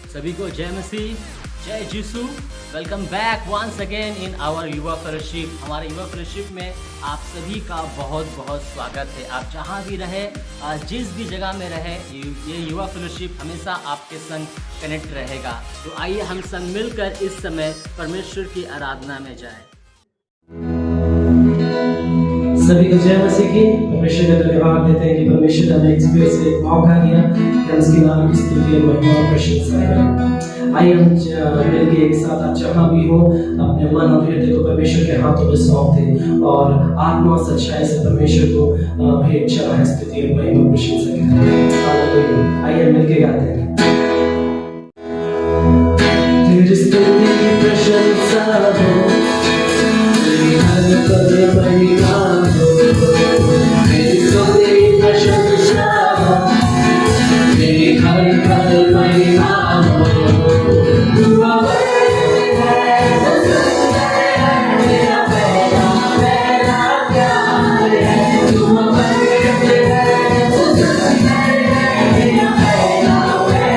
सभी को जय मसीह, जय Jesus. Welcome back once again in our युवा फेलोशिप। हमारे युवा फेलोशिप में आप सभी का बहुत बहुत स्वागत है। आप जहां भी रहे, जिस भी जगह में रहे, ये युवा फेलोशिप हमेशा आपके संग कनेक्ट रहेगा। तो आइए हम संग मिलकर इस समय परमेश्वर की आराधना में जाएं। सभी को जय मसीह की। परमेश्वर का धन्यवाद देते हैं कि परमेश्वर ने हमें एक फिर से मौका दिया कि हम उसके नाम की स्तुति और महिमा और प्रशंसा करें। आइए हम मिलकर एक साथ आप जहाँ भी हो अपने मन और हृदय को परमेश्वर के हाथों में सौंप दें और आत्मा और सच्चाई से परमेश्वर को भेंट चढ़ाएं, स्तुति और महिमा और प्रशंसा करें। हालेलुया। आइए मिलकर गाते हैं। तेरी स्तुति प्रशंसा हो, तेरी हर पल महिमा हो, तेरी स्तुति प्रशंसा हो, तेरी हर पल महिमा हो। तू अमर है, तेरा पहला प्यार है। तू अमर है, तेरा पहला प्यार है।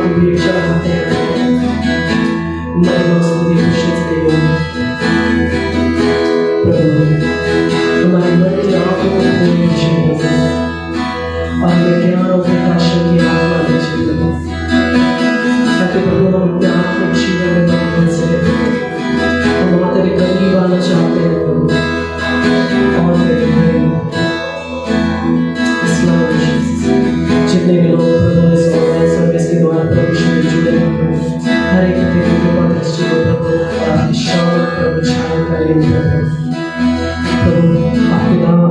आपको भेंट चढ़ाते हैं। महिमा स्तुति प्रशंसा तेरे प्रभु, हमारे मन की आँखों को खोलने दीजिए प्रभु, और हमें ज्ञान और प्रकाशन की आत्मा दीजिए प्रभु, ताकि प्रभु हम अपने आत्मिक जीवन में बन सके। हम और तेरे करीब आना चाहते हैं प्रभु, और तेरे प्रेम जितने भी लोग प्रभु इस ऑनलाइन सर्विस के द्वारा प्रभु से जुड़े हैं प्रभु, हर एक तेरी कृपा दृष्टि को प्रभु आपकी शान प्रभु छाया करेंगे प्रभु।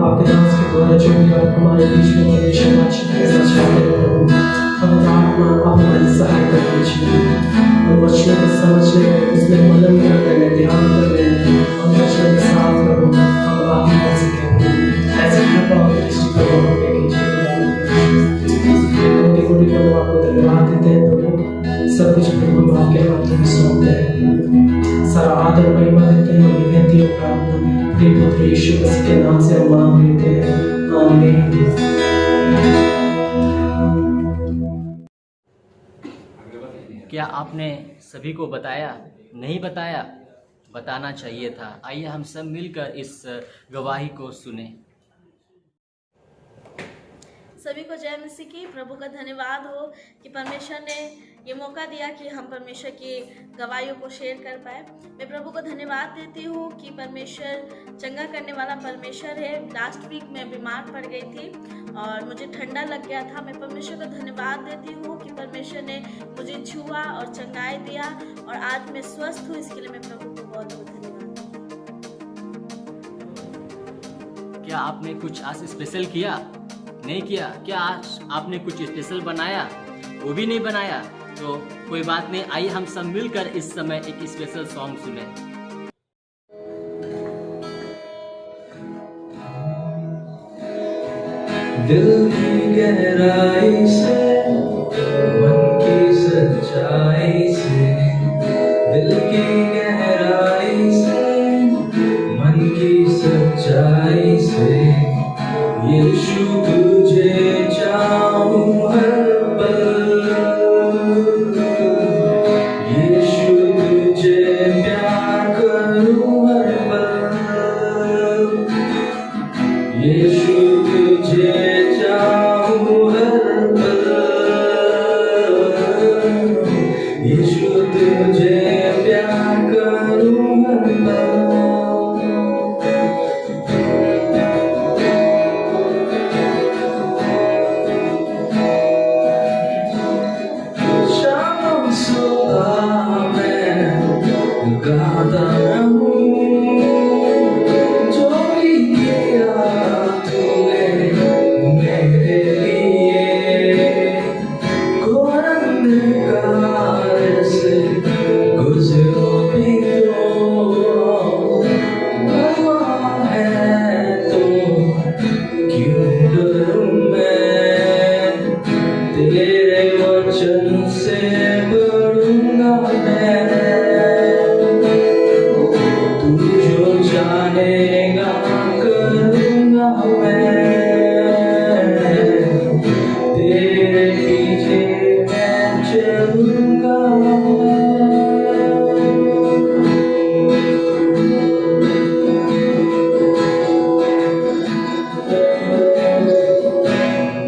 आपके दास के द्वारा जो भी आप हमारे बीच में परमेश्वर बातचीत करना चाहते हैं प्रभु, हम आत्मा आप हमारी सहायता कीजिए और वचनों को समझने में, उसमें मनन करने में, ध्यान करने में और वचनों के साथ प्रभु हम आगे बढ़ सकें। ऐसी कृपा और दृष्टि को हमें कीजिए। कोटि प्रभु आपको धन्यवाद देते हैं प्रभु, सब कुछ प्रभु हम आपके हाथों में सौंपते हैं। सारा आदर महिमा देते हैं और विनती और प्रार्थना प्रिय पुत्र यीशु मसीह के नाम से हम मांग लेते हैं, आमीन। क्या आपने सभी को बताया? नहीं बताया? बताना चाहिए था। आइए हम सब मिलकर इस गवाही को सुने। सभी को जय मसीह की। प्रभु का धन्यवाद हो कि परमेश्वर ने ये मौका दिया कि हम परमेश्वर की गवाहियों को शेयर कर पाए। मैं प्रभु को धन्यवाद देती हूँ कि परमेश्वर चंगा करने वाला परमेश्वर है। लास्ट वीक मैं बीमार पड़ गई थी और मुझे ठंडा लग गया था। मैं परमेश्वर का धन्यवाद देती हूँ कि परमेश्वर ने मुझे छुआ और चंगाई दिया और आज मैं स्वस्थ हूँ। इसके लिए मैं प्रभु को बहुत बहुत धन्यवाद। क्या आपने कुछ आज स्पेशल किया? नहीं किया? क्या आज आपने कुछ स्पेशल बनाया? वो भी नहीं बनाया? तो कोई बात नहीं, आइए हम सब मिलकर इस समय एक स्पेशल सॉन्ग सुने। दिल की गहराई से, मन की सच्चाई से, दिल की गहराई से, मन की सच्चाई से, यीशु तुझे चाहूं हर पल, यीशु तुझे प्यार करूं हर पल, यीशु तुझे चाहूं हर पल, यीशु तुझे प्यार करूं हर पल। गाता रहूं जो भी किया तूने मेरे लिए, घोर अंधकार से गुजरो भी तो परवाह है तो क्यों डरूं मैं, तेरे वचन से बढ़ूंगा मैं, जानेगा करूँगा मैं, तेरे पीछे मैं चलूँगा।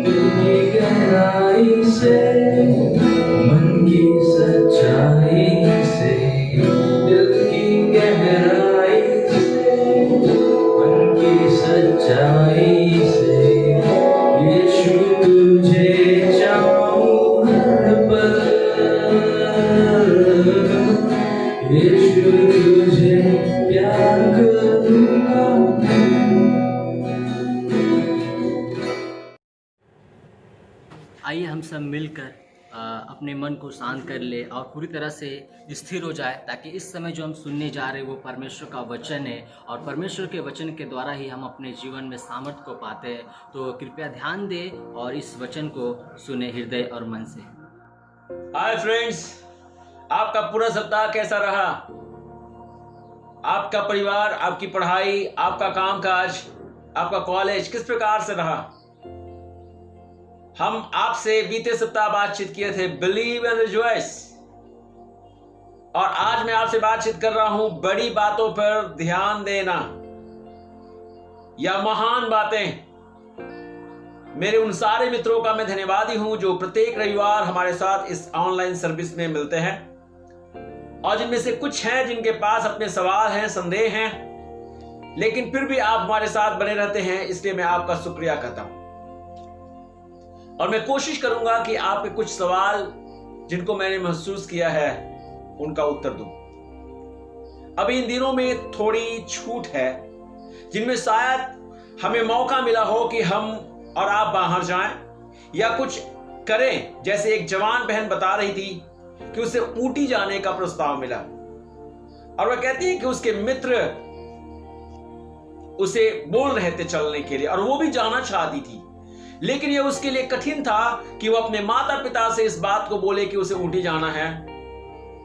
दिल की गहराई से, मन की सच्चाई से, दिल की गहराई सच्चाई से, यीशु तुझे चाहूं हर पल, यीशु तुझे प्यार करूंगा। आइए हम सब मिलकर अपने मन को शांत कर ले और पूरी तरह से स्थिर हो जाए, ताकि इस समय जो हम सुनने जा रहे हैं वो परमेश्वर का वचन है और परमेश्वर के वचन के द्वारा ही हम अपने जीवन में सामर्थ्य को पाते हैं। तो कृपया ध्यान दें और इस वचन को सुने हृदय और मन से। हाय फ्रेंड्स, आपका पूरा सप्ताह कैसा रहा? आपका परिवार, आपकी पढ़ाई, आपका कामकाज, आपका कॉलेज किस प्रकार से रहा? हम आपसे बीते सप्ताह बातचीत किए थे बिलीव एंड रिजॉइस, और आज मैं आपसे बातचीत कर रहा हूं बड़ी बातों पर ध्यान देना या महान बातें। मेरे उन सारे मित्रों का मैं धन्यवादी हूं जो प्रत्येक रविवार हमारे साथ इस ऑनलाइन सर्विस में मिलते हैं, और जिनमें से कुछ हैं जिनके पास अपने सवाल हैं, संदेह हैं, लेकिन फिर भी आप हमारे साथ बने रहते हैं, इसलिए मैं आपका शुक्रिया करता हूं। और मैं कोशिश करूंगा कि आपके कुछ सवाल जिनको मैंने महसूस किया है उनका उत्तर दूं। अभी इन दिनों में थोड़ी छूट है जिनमें शायद हमें मौका मिला हो कि हम और आप बाहर जाएं या कुछ करें। जैसे एक जवान बहन बता रही थी कि उसे ऊटी जाने का प्रस्ताव मिला, और वह कहती है कि उसके मित्र उसे बोल रहे थे चलने के लिए, और वो भी जाना चाहती थी, लेकिन यह उसके लिए कठिन था कि वो अपने माता पिता से इस बात को बोले कि उसे ऊटी जाना है।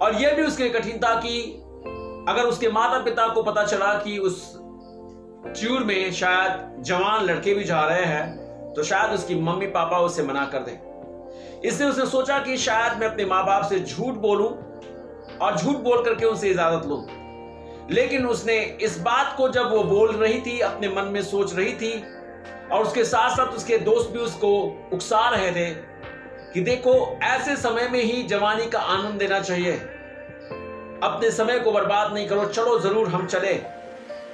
और यह भी उसके लिए कठिन था कि अगर उसके माता पिता को पता चला कि उस टूर में शायद जवान लड़के भी जा रहे हैं, तो शायद उसकी मम्मी पापा उसे मना कर दें। इसलिए उसने सोचा कि शायद मैं अपने माँ बाप से झूठ बोलूं और झूठ बोल करके उनसे इजाजत लूं। लेकिन उसने इस बात को जब वो बोल रही थी, अपने मन में सोच रही थी, और उसके साथ साथ उसके दोस्त भी उसको उकसा रहे थे कि देखो, ऐसे समय में ही जवानी का आनंद लेना चाहिए, अपने समय को बर्बाद नहीं करो, चलो जरूर हम चले।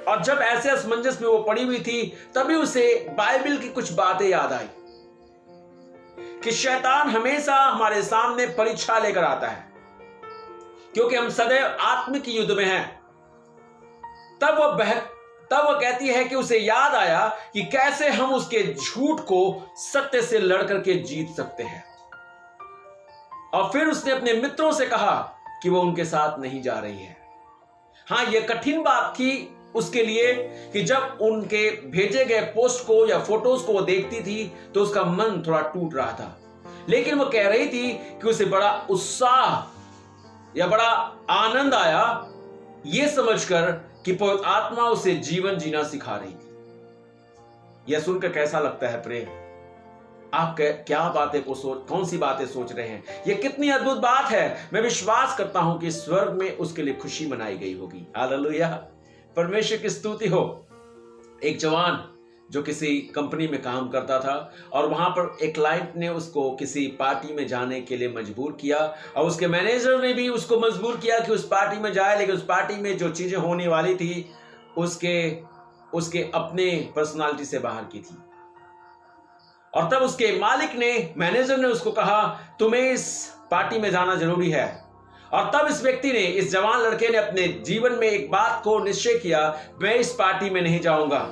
और जब ऐसे असमंजस में वो पड़ी हुई थी, तभी उसे बाइबल की कुछ बातें याद आई कि शैतान हमेशा हमारे सामने परीक्षा लेकर आता है, क्योंकि हम सदैव आत्मिक युद्ध में हैं। तब वो कहती है कि उसे याद आया कि कैसे हम उसके झूठ को सत्य से लड़ करके जीत सकते हैं। और फिर उसने अपने मित्रों से कहा कि वो उनके साथ नहीं जा रही है। हां, यह कठिन बात थी उसके लिए कि जब उनके भेजे गए पोस्ट को या फोटोज को वो देखती थी तो उसका मन थोड़ा टूट रहा था, लेकिन वो कह रही थी कि उसे बड़ा उत्साह या बड़ा आनंद आया यह समझकर कि पवित्र आत्मा उसे जीवन जीना सिखा रही थी। यह सुनकर कैसा लगता है प्रेम? आप क्या बातें कौन सी बातें सोच रहे हैं? यह कितनी अद्भुत बात है। मैं विश्वास करता हूं कि स्वर्ग में उसके लिए खुशी मनाई गई होगी। हालेलुया, परमेश्वर की स्तुति हो। एक जवान जो किसी कंपनी में काम करता था, और वहां पर एक क्लाइंट ने उसको किसी पार्टी में जाने के लिए मजबूर किया, और उसके मैनेजर ने भी उसको मजबूर किया कि उस पार्टी में जाए, लेकिन उस पार्टी में जो चीजें होने वाली थी उसके अपने पर्सनालिटी से बाहर की थी। और तब उसके मालिक ने, मैनेजर ने उसको कहा, तुम्हें इस पार्टी में जाना जरूरी है। और तब इस व्यक्ति ने, इस जवान लड़के ने अपने जीवन में एक बात को निश्चय किया, मैं इस पार्टी में नहीं जाऊंगा।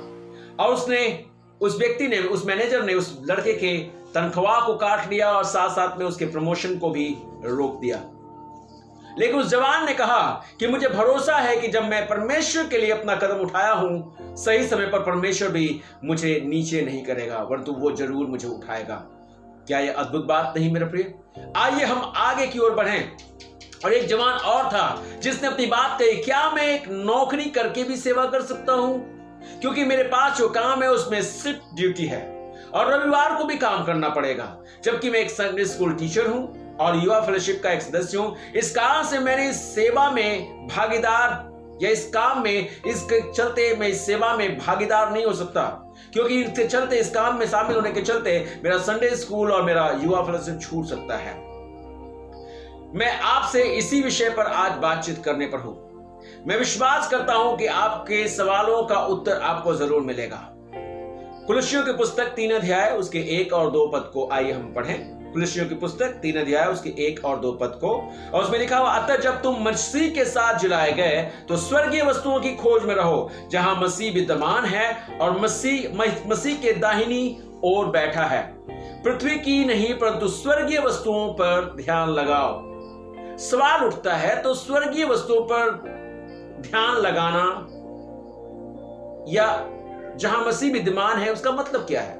और उस मैनेजर ने उस लड़के के तनख्वाह को काट लिया और साथ साथ में उसके प्रमोशन को भी रोक दिया। लेकिन उस जवान ने कहा कि मुझे भरोसा है कि जब मैं परमेश्वर के लिए अपना कदम उठाया हूं, सही समय पर परमेश्वर भी मुझे नीचे नहीं करेगा, परंतु वो जरूर मुझे उठाएगा। क्या यह अद्भुत बात नहीं मेरे प्रिय? आइए हम आगे की ओर बढ़ें। और एक जवान और था जिसने अपनी बात कही, क्या मैं एक नौकरी करके भी सेवा कर सकता हूं? क्योंकि मेरे पास जो काम है उसमें सिर्फ ड्यूटी है, और रविवार को भी काम करना पड़ेगा, जबकि मैं एक संडे स्कूल टीचर हूं और युवा फेलोशिप का एक सदस्य हूं। इस कारण से मैंने इस सेवा में भागीदार, या इस काम में, इसके चलते मैं इस सेवा में भागीदार नहीं हो सकता, क्योंकि इसके चलते, इस काम में शामिल होने के चलते मेरा संडे स्कूल और मेरा युवा फेलोशिप छूट सकता है। मैं आपसे इसी विषय पर आज बातचीत करने पर हूं। मैं विश्वास करता हूं कि आपके सवालों का उत्तर आपको जरूर मिलेगा। कुलुस्सियों की पुस्तक 3 अध्याय उसके 1 और 2 पद को आइए हम पढ़ें। कुलुस्सियों की पुस्तक 3 अध्याय उसके 1 और 2 पद को, और उसमें लिखा हुआ, अतः जब तुम मसीह के साथ जिलाए गए तो स्वर्गीय वस्तुओं की खोज में रहो, जहां मसीह विद्यमान है और मसीह के दाहिनी ओर बैठा है। पृथ्वी की नहीं परंतु स्वर्गीय वस्तुओं पर ध्यान लगाओ। सवाल उठता है, तो स्वर्गीय वस्तुओं पर ध्यान लगाना या जहां मसीह विद्यमान है, उसका मतलब क्या है?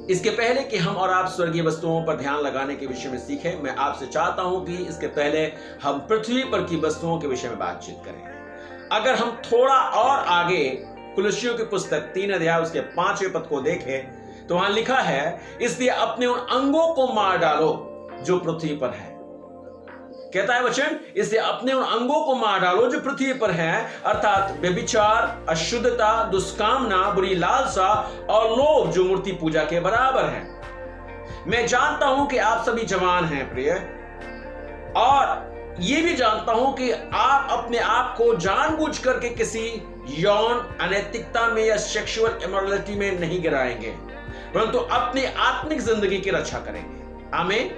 इसके पहले कि हम और आप स्वर्गीय वस्तुओं पर ध्यान लगाने के विषय में सीखें, मैं आपसे चाहता हूं कि इसके पहले हम पृथ्वी पर की वस्तुओं के विषय में बातचीत करें। अगर हम थोड़ा और आगे कुलुस्सियों की पुस्तक 3 अध्याय उसके 5वें पद को देखें, तो वहां लिखा है, इसलिए अपने उन अंगों को मार डालो जो पृथ्वी पर है। कहता है वचन, इसलिए अपने उन अंगों को मार डालो जो पृथ्वी पर हैं, अर्थात व्यभिचार, अशुद्धता, दुष्कामना, बुरी लालसा और लोभ जो मूर्ति पूजा के बराबर है। मैं जानता हूं कि आप सभी जवान हैं प्रिय, और ये भी जानता हूं कि आप अपने आप को जानबूझ करके किसी यौन अनैतिकता में या सेक्सुअल इमोरलिटी में नहीं गिराएंगे, परंतु अपनी आत्मिक जिंदगी की रक्षा करेंगे। आमीन,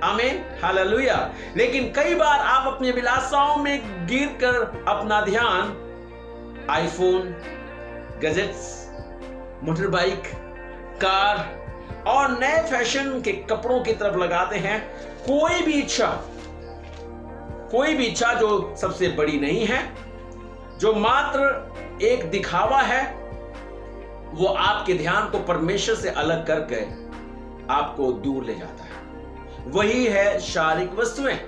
आमीन, हालेलुया। लेकिन कई बार आप अपनी अभिलाषाओं में गिरकर अपना ध्यान iPhone, gadgets, motor bike, car और नए फैशन के कपड़ों की तरफ लगाते हैं। कोई भी इच्छा जो सबसे बड़ी नहीं है, जो मात्र एक दिखावा है, वो आपके ध्यान को परमेश्वर से अलग करके आपको दूर ले जाता है। वही है शारीरिक वस्तुएं।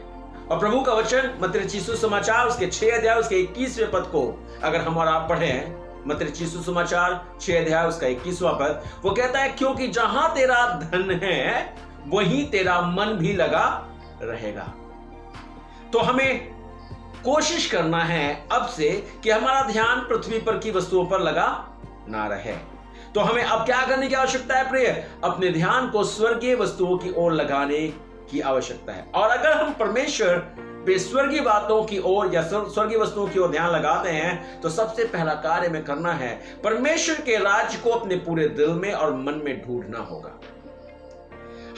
और प्रभु का वचन मत्ती रचित सुसमाचार उसके 6 अध्याय उसके 21वें पद को अगर हम और आप पढ़ें, मत्ती रचित सुसमाचार 6 अध्याय उसका 21वां पद, वो कहता है, क्योंकि जहां तेरा धन है वहीं तेरा मन भी लगा रहेगा। तो हमें कोशिश करना है अब से कि हमारा ध्यान पृथ्वी पर की वस्तुओं पर लगा ना रहे। तो हमें अब क्या करने की आवश्यकता है प्रिय? अपने ध्यान को स्वर्गीय वस्तुओं की ओर लगाने की आवश्यकता है। और अगर हम परमेश्वर पे स्वर्गीय बातों की ओर या स्वर्गीय वस्तुओं की ओर ध्यान लगाते हैं, तो सबसे पहला कार्य में करना है परमेश्वर के राज्य को अपने पूरे दिल में और मन में ढूंढना होगा।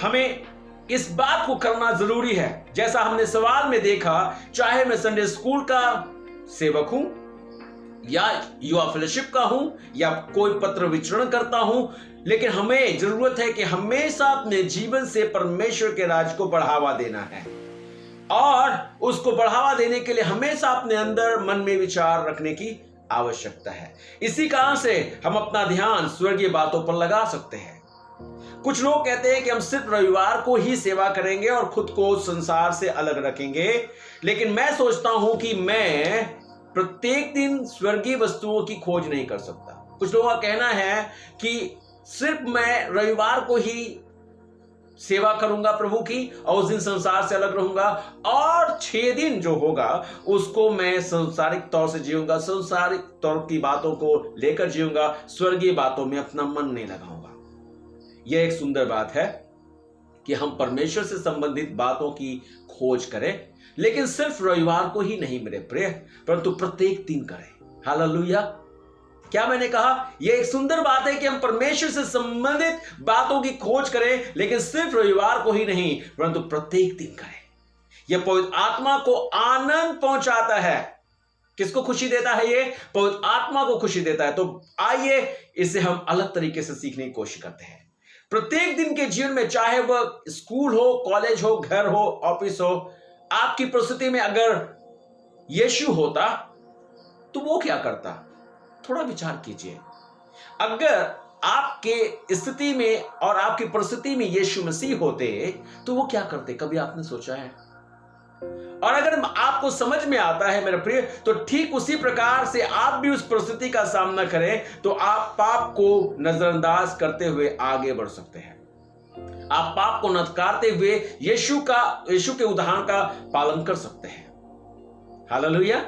हमें इस बात को करना जरूरी है, जैसा हमने सवाल में देखा, चाहे मैं संडे स्कूल का सेवक हूं या युवा फेलोशिप का हूं या कोई पत्र वितरण करता हूं, लेकिन हमें जरूरत है कि हमेशा अपने जीवन से परमेश्वर के राज्य को बढ़ावा देना है। और उसको बढ़ावा देने के लिए हमेशा अपने अंदर मन में विचार रखने की आवश्यकता है। इसी कारण से हम अपना ध्यान स्वर्गीय बातों पर लगा सकते हैं। कुछ लोग कहते हैं कि हम सिर्फ रविवार को ही सेवा करेंगे और खुद को संसार से अलग रखेंगे, लेकिन मैं सोचता हूं कि मैं प्रत्येक दिन स्वर्गीय वस्तुओं की खोज नहीं कर सकता। कुछ लोगों का कहना है कि सिर्फ मैं रविवार को ही सेवा करूंगा प्रभु की और उस दिन संसार से अलग रहूंगा, और 6 दिन जो होगा उसको मैं संसारिक तौर से जीऊंगा, संसारिक तौर की बातों को लेकर जीऊंगा, स्वर्गीय बातों में अपना मन नहीं लगाऊंगा। यह एक सुंदर बात है कि हम परमेश्वर से संबंधित बातों की खोज करें, लेकिन सिर्फ रविवार को ही नहीं मेरे प्रिय, परंतु प्रत्येक दिन करें। हालेलुया। क्या मैंने कहा? यह एक सुंदर बात है कि हम परमेश्वर से संबंधित बातों की खोज करें, लेकिन सिर्फ रविवार को ही नहीं, परंतु प्रत्येक दिन करें। यह पवित्र आत्मा को आनंद पहुंचाता है। किसको खुशी देता है? ये पवित्र आत्मा को खुशी देता है। तो आइए इसे हम अलग तरीके से सीखने की कोशिश करते हैं। प्रत्येक दिन के जीवन में, चाहे वह स्कूल हो, कॉलेज हो, घर हो, ऑफिस हो, आपकी परिस्थिति में अगर यीशु होता तो वो क्या करता? थोड़ा विचार कीजिए। अगर आपके स्थिति में और आपकी परिस्थिति में यीशु मसीह होते तो वो क्या करते? कभी आपने सोचा है? और अगर आपको समझ में आता है मेरे प्रिय, तो ठीक उसी प्रकार से आप भी उस परिस्थिति का सामना करें तो आप पाप को नजरअंदाज करते हुए आगे बढ़ सकते हैं। आप पाप को नकारते हुए यीशु के उदाहरण का पालन कर सकते हैं। हालेलुया।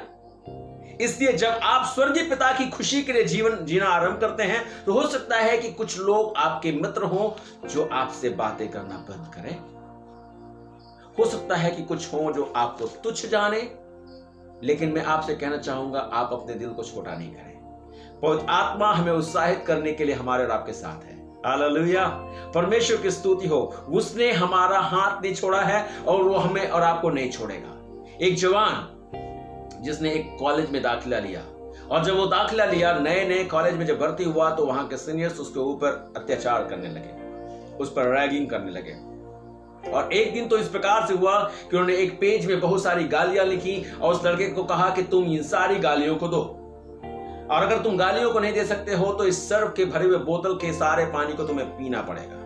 इसलिए जब आप स्वर्गीय पिता की खुशी के लिए जीवन जीना आरंभ करते हैं, तो हो सकता है कि कुछ लोग आपके मित्र हों जो आपसे बातें करना बंद करें। हो सकता है कि कुछ हों जो आपको तुच्छ जाने, लेकिन मैं आपसे कहना चाहूंगा, आप अपने दिल को छोटा नहीं करें। पवित्र आत्मा हमें उत्साहित करने के लिए हमारे और आपके साथ है। हालेलुया। परमेश्वर की स्तुति हो। उसने हमारा हाथ नहीं छोड़ा है और वो हमें और आपको नहीं छोड़ेगा। एक जवान जिसने एक कॉलेज में दाखिला लिया, और जब वो दाखिला लिया, नए कॉलेज में जब भर्ती हुआ, तो वहां के सीनियर्स उसके ऊपर अत्याचार करने लगे, उस पर रैगिंग करने लगे। और एक दिन तो इस प्रकार से हुआ कि उन्होंने एक पेज में बहुत सारी गालियां लिखी और उस लड़के को कहा कि तुम इन सारी गालियों को दो, और अगर तुम गालियों को नहीं दे सकते हो तो इस सर्फ के भरे हुए बोतल के सारे पानी को तुम्हें पीना पड़ेगा।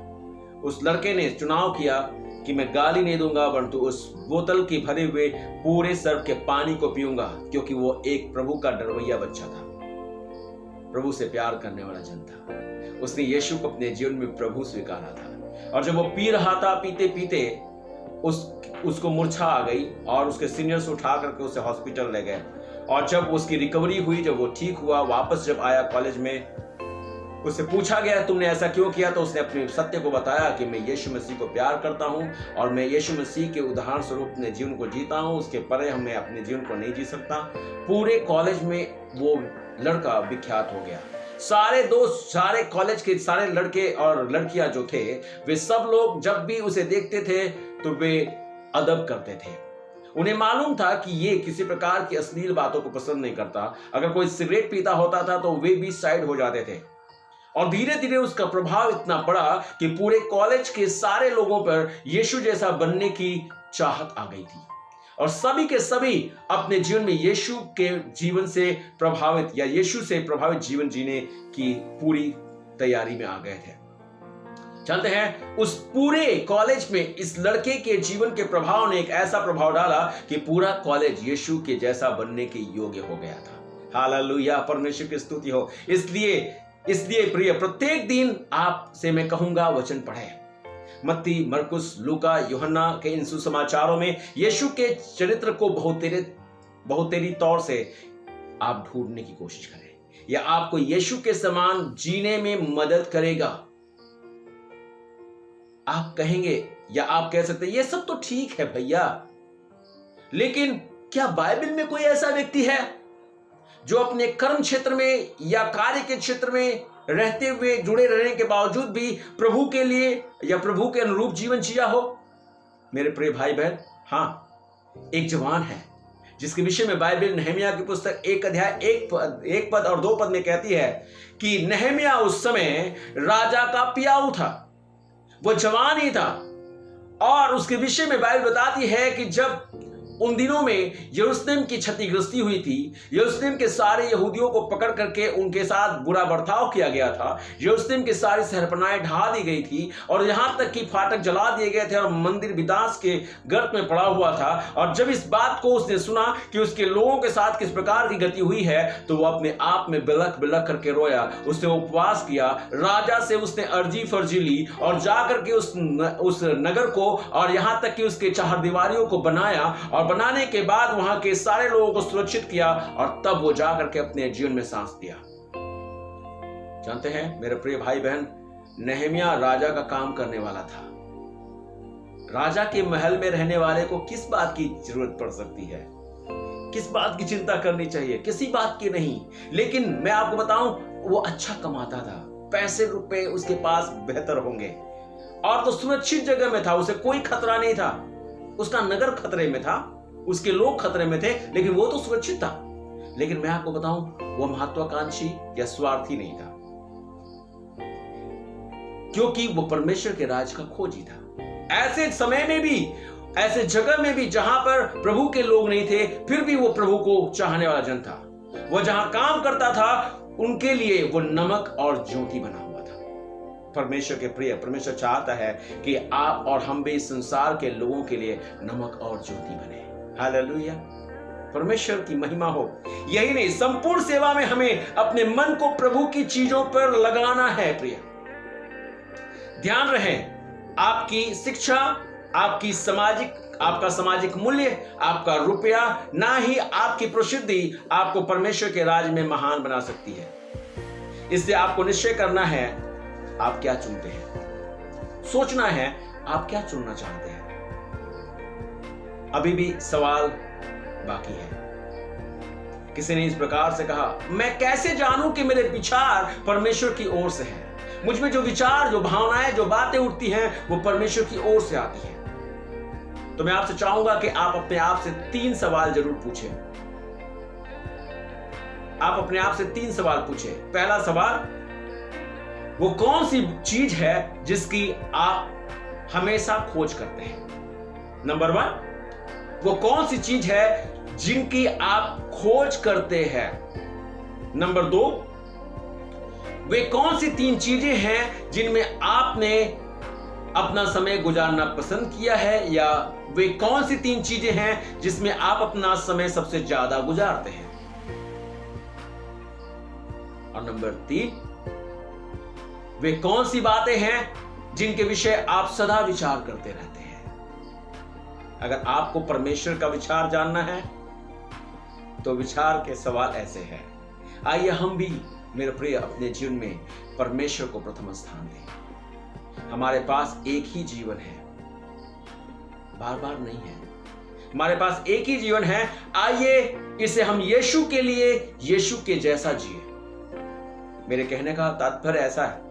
उस लड़के ने चुनाव किया कि मैं गाली नहीं दूंगा, परंतु उस बोतल के भरे हुए पूरे सर्फ के पानी को पीऊंगा, क्योंकि वो एक प्रभु का डरवैया बच्चा था, प्रभु से प्यार करने वाला जन था। उसने यीशु को अपने जीवन में प्रभु स्वीकारा था। और जब वो पी रहा था, पीते पीते उसको मूर्छा आ गई और उसके सीनियर्स उठा करके उसे हॉस्पिटल ले गए। और जब उसकी रिकवरी हुई, जब वो ठीक हुआ, वापस जब आया कॉलेज में, उससे पूछा गया तुमने ऐसा क्यों किया, तो उसने अपने सत्य को बताया कि मैं यीशु मसीह को प्यार करता हूं और मैं यीशु मसीह के उदाहरण स्वरूप अपने जीवन को जीता हूं, उसके परे मैं अपने जीवन को नहीं जी सकता। पूरे कॉलेज में वो लड़का विख्यात हो गया। सारे दोस्त, सारे कॉलेज के सारे लड़के और लड़कियां जो थे, वे सब लोग जब भी उसे देखते थे तो वे अदब करते थे। उन्हें मालूम था कि ये किसी प्रकार की अश्लील बातों को पसंद नहीं करता। अगर कोई सिगरेट पीता होता था तो वे भी साइड हो जाते थे। और धीरे धीरे उसका प्रभाव इतना पड़ा कि पूरे कॉलेज के सारे लोगों पर यीशु जैसा बनने की चाहत आ गई थी। और सभी के सभी अपने जीवन में यीशु के जीवन से प्रभावित या यीशु से प्रभावित जीवन जीने की पूरी तैयारी में आ गए थे। जानते हैं, उस पूरे कॉलेज में इस लड़के के जीवन के प्रभाव ने एक ऐसा प्रभाव डाला कि पूरा कॉलेज यीशु के जैसा बनने के योग्य हो गया था। हालेलुया, परमेश्वर की स्तुति हो। इसलिए प्रिय, प्रत्येक दिन आपसे मैं कहूंगा वचन पढ़ें। मत्ती, मरकुस, लूका, यूहन्ना के इन सुसमाचारों में यीशु के चरित्र को बहुतेरी तौर से आप ढूंढने की कोशिश करें। यह आपको यीशु के समान जीने में मदद करेगा। आप कहेंगे या आप कह सकते हैं ये सब तो ठीक है भैया, लेकिन क्या बाइबल में कोई ऐसा व्यक्ति है जो अपने कर्म क्षेत्र में या कार्य के क्षेत्र में रहते हुए, जुड़े रहने के बावजूद भी प्रभु के लिए या प्रभु के अनुरूप जीवन जिया हो? मेरे प्रिय भाई बहन, हाँ, एक जवान है जिसके विषय में बाइबल नहमिया की पुस्तक 1 अध्याय 1 पद और 2 पद में कहती है कि नहमिया उस समय राजा का पियाऊ था, वो जवान ही था। और उसके विषय में बाइबल बताती है कि जब उन दिनों में यरूशलेम की क्षतिग्रस्ती हुई थी, यरूशलेम के सारे यहूदियों को पकड़ करके उनके साथ बुरा बर्ताव किया गया था, यरूशलेम की सारी शहरपनाहें ढा दी गई थी और यहां तक कि फाटक जला दिए गए थे और मंदिर विनाश के गर्त में पड़ा हुआ था। और जब इस बात को उसने सुना कि उसके लोगों के साथ किस प्रकार की गति हुई है, तो वो अपने आप में बिलख बिलख करके रोया। उसने उपवास किया, राजा से उसने अर्जी फर्जी ली और जाकर के उस नगर को और यहां तक कि उसके चारदीवारियों को बनाया और बनाने के बाद वहां के सारे लोगों को सुरक्षित किया और तब वो जाकर के अपने जीवन में सांस दिया। जानते हैं मेरे प्रिय भाई बहन, नहमिया राजा का काम करने वाला था। राजा के महल में रहने वाले को किस बात की जरूरत पड़ सकती है, किस बात की चिंता करनी चाहिए? किसी बात की नहीं। लेकिन मैं आपको बताऊं, वो अच्छा कमाता था, पैसे रुपए उसके पास बेहतर होंगे और तो सुरक्षित जगह में था, उसे कोई खतरा नहीं था। उसका नगर खतरे में था, उसके लोग खतरे में थे, लेकिन वो तो सुरक्षित था। लेकिन मैं आपको बताऊं, वो महत्वाकांक्षी या स्वार्थी नहीं था, क्योंकि वो परमेश्वर के राज का खोजी था। ऐसे समय में भी, ऐसे जगह में भी जहां पर प्रभु के लोग नहीं थे, फिर भी वो प्रभु को चाहने वाला जन था। वो जहां काम करता था, उनके लिए वो नमक और ज्योति बना हुआ था। परमेश्वर के प्रिय, परमेश्वर चाहता है कि आप और हम भी संसार के लोगों के लिए नमक और ज्योति बने। हालेलुया, परमेश्वर की महिमा हो। यही नहीं, संपूर्ण सेवा में हमें अपने मन को प्रभु की चीजों पर लगाना है। प्रिय, ध्यान रहे, आपकी शिक्षा, आपका सामाजिक मूल्य, आपका रुपया, ना ही आपकी प्रसिद्धि आपको परमेश्वर के राज में महान बना सकती है। इसलिए आपको निश्चय करना है आप क्या चुनते हैं, सोचना है आप क्या चुनना चाहते हैं। अभी भी सवाल बाकी है। किसी ने इस प्रकार से कहा, मैं कैसे जानूं कि मेरे विचार परमेश्वर की ओर से हैं? मुझ में जो विचार, जो भावनाएं, जो बातें उठती हैं, वो परमेश्वर की ओर से आती हैं। तो मैं आपसे चाहूंगा कि आप अपने आप से 3 सवाल जरूर पूछें। आप अपने आप से 3 सवाल पूछें। पहला सवाल, वो कौन सी चीज है जिसकी आप हमेशा खोज करते हैं? नंबर 1, वो कौन सी चीज है जिनकी आप खोज करते हैं? नंबर 2, वे कौन सी 3 चीजें हैं जिनमें आपने अपना समय गुजारना पसंद किया है, या वे कौन सी 3 चीजें हैं जिसमें आप अपना समय सबसे ज्यादा गुजारते हैं? और नंबर 3, वे कौन सी बातें हैं जिनके विषय आप सदा विचार करते रहते हैं? अगर आपको परमेश्वर का विचार जानना है तो विचार के सवाल ऐसे हैं। आइए हम भी मेरे प्रिय अपने जीवन में परमेश्वर को प्रथम स्थान दें। हमारे पास एक ही जीवन है, बार बार नहीं है। हमारे पास एक ही जीवन है। आइए इसे हम यीशु के लिए, यीशु के जैसा जिए। मेरे कहने का तात्पर्य ऐसा है,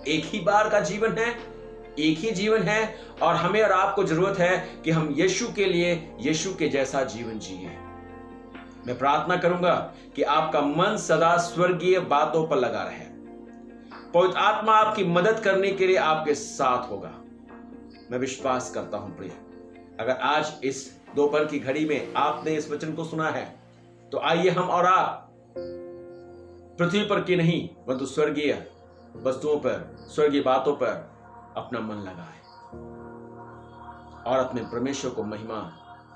एक ही बार का जीवन है, एक ही जीवन है, और हमें और आपको जरूरत है कि हम यीशु के लिए, यीशु के जैसा जीवन जिए। मैं प्रार्थना करूंगा कि आपका मन सदा स्वर्गीय बातों पर लगा रहे। पवित्र आत्मा आपकी मदद करने के लिए आपके साथ होगा। मैं विश्वास करता हूं प्रिय, अगर आज इस दोपहर की घड़ी में आपने इस वचन को सुना है तो आइए हम और आप पृथ्वी पर की नहीं परंतु स्वर्गीय वस्तुओं पर, स्वर्गीय बातों पर अपना मन लगाए और अपने परमेश्वर को महिमा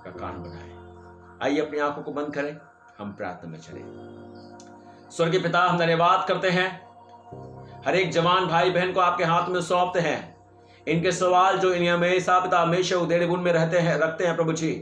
का कारण बनाए। आइए अपनी आंखों को बंद करें, हम प्रार्थना में चलें। स्वर्गीय पिता, हम धन्यवाद करते हैं, हर एक जवान भाई बहन को आपके हाथ में सौंपते हैं। इनके सवाल जो इन्हें हमेशा पिता हमेशा उधेड़ बुन में रखते हैं प्रभु जी,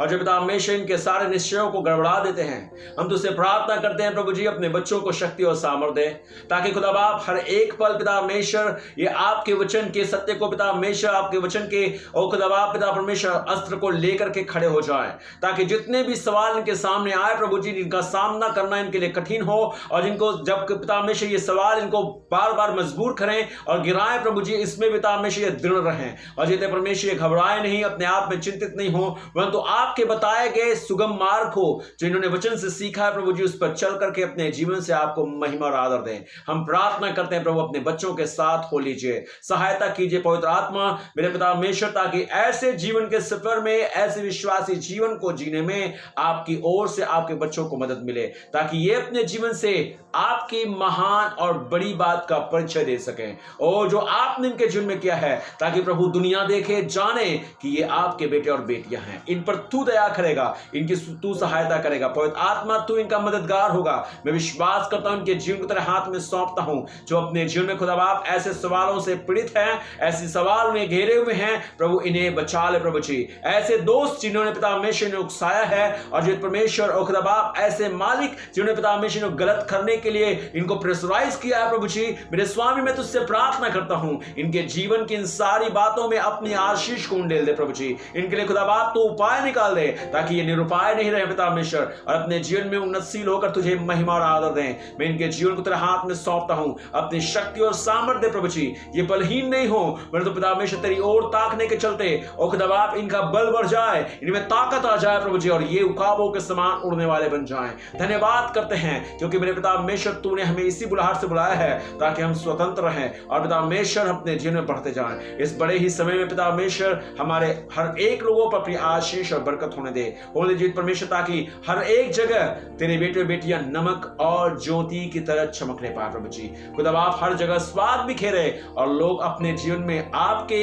और जो पिता हमेशा इनके सारे निश्चयों को गड़बड़ा देते हैं, हम तुझसे प्रार्थना करते हैं प्रभु जी, अपने बच्चों को शक्ति और सामर्थ्य दे, ताकि खुदा बाप हर एक पल पिता परमेश्वर ये आपके वचन के सत्य को पिता परमेश्वर, आपके वचन के और खुदा बाप पिता परमेश्वर अस्त्र को लेकर के खड़े हो जाए, ताकि जितने भी सवाल इनके सामने आए प्रभु जी, जिनका सामना करना इनके लिए कठिन हो, और जिनको जब पिता परमेश्वर ये सवाल इनको बार बार मजबूर करें और गिराएं प्रभु जी, इसमें पिता परमेश्वर ये दृढ़ रहें, और जितने परमेश्वर ये घबराए नहीं, अपने आप में चिंतित नहीं हो, परंतु आपके बताए गए सुगम मार्ग को जो इन्होंने वचन से सीखा है प्रभु जी, उस पर चल करके अपने जीवन से आपको महिमा और आदर दें। हम प्रार्थना करते हैं प्रभु, अपने बच्चों के साथ हो लीजिए, सहायता कीजिए पवित्र आत्मा मेरे पिता परमेश्वर, ताकि ऐसे जीवन के सफर में, ऐसे विश्वासी जीवन को जीने में आपकी ओर से आपके बच्चों को मदद मिले, ताकि ये अपने जीवन से आपकी महान और बड़ी बात का परिचय दे सकें, और जो आपने इनके जीवन में किया है, ताकि प्रभु दुनिया देखे, जाने कि ये आपके बेटे और बेटियां हैं। इन पर तू दया करेगा, इनकी तू सहायता करेगा पवित्र आत्मा, तू इनका मददगार होगा। मैं विश्वास करता हूं, इनके जीवन को तेरे हाथ में सौंपता हूं, जो अपने जीवन में खुदा बाप ऐसे सवालों से पीड़ित हैं, ऐसे सवाल में घेरे हुए हैं प्रभु, इन्हें बचा ले प्रभु जी। ऐसे दोस्त जिन्होंने पिता परमेश्वर ने उकसाया है, और जो परमेश्वर और खुदा बाप ऐसे मालिक जिन्होंने पिता परमेश्वर ने गलत करने के लिए इनको प्रेशराइज किया है प्रभु जी, मेरे स्वामी मैं तुझसे प्रार्थना करता हूं, इनके जीवन की इन सारी बातों में अपनी आशीष को उंडेल दे प्रभु जी। इनके लिए खुदा बाप तू उपाय निकाल दे, ताकि ये निरुपाय नहीं रहे पिता परमेश्वर, और अपने जीवन में उन्नतशील होकर तुझे महिमा और आदर दें। मैं इनके जीवन को तेरे हाथ में सौंपता हूं, अपनी शक्ति और सामर्थ्य दे प्रभु जी, ये बलहीन नहीं हो, परंतु पिता परमेश्वर तेरी ओर ताकने के चलते और खुदा बाप इनका बल बढ़ जाए, इनमें ताकत आ जाए प्रभु जी, और ये उकाबों के समान उड़ने वाले बन जाएं। धन्यवाद करते हैं, क्योंकि मेरे पिता परमेश्वर तूने हमें इसी बुलाहट से बुलाया है, ताकि हम स्वतंत्र रहें और पिता परमेश्वर अपने जीवन में बढ़ते जाएं। इस बड़े ही समय में पिता परमेश्वर हमारे हर एक लोगों पर अपनी आशीष और बरकत होने दे, होने दे परमेश्वर, ताकि हर एक जगह तेरे बेटे और बेटियां नमक और ज्योति की तरह चमकने पाए प्रभु जी। खुदा बाप हर जगह स्वाद बिखेरे और लोग अपने जीवन में आपके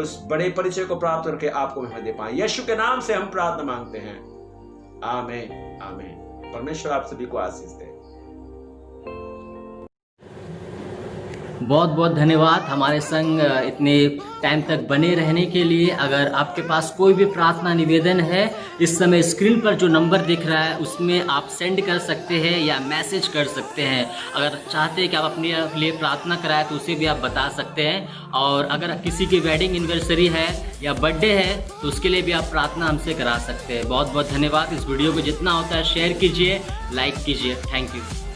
उस बड़े परिचय को प्राप्त करके आपको महिमा दे पाए। यीशु के नाम से हम प्रार्थना मांगते हैं, आमीन आमीन। परमेश्वर आप सभी को आशीष दे। बहुत बहुत धन्यवाद हमारे संग इतने टाइम तक बने रहने के लिए। अगर आपके पास कोई भी प्रार्थना निवेदन है, इस समय स्क्रीन पर जो नंबर दिख रहा है उसमें आप सेंड कर सकते हैं या मैसेज कर सकते हैं। अगर चाहते हैं कि आप अपने लिए प्रार्थना कराएं तो उसे भी आप बता सकते हैं, और अगर किसी की वेडिंग एनिवर्सरी है या बर्थडे है तो उसके लिए भी आप प्रार्थना हमसे करा सकते हैं। बहुत बहुत धन्यवाद। इस वीडियो को जितना होता है शेयर कीजिए, लाइक कीजिए। Thank you.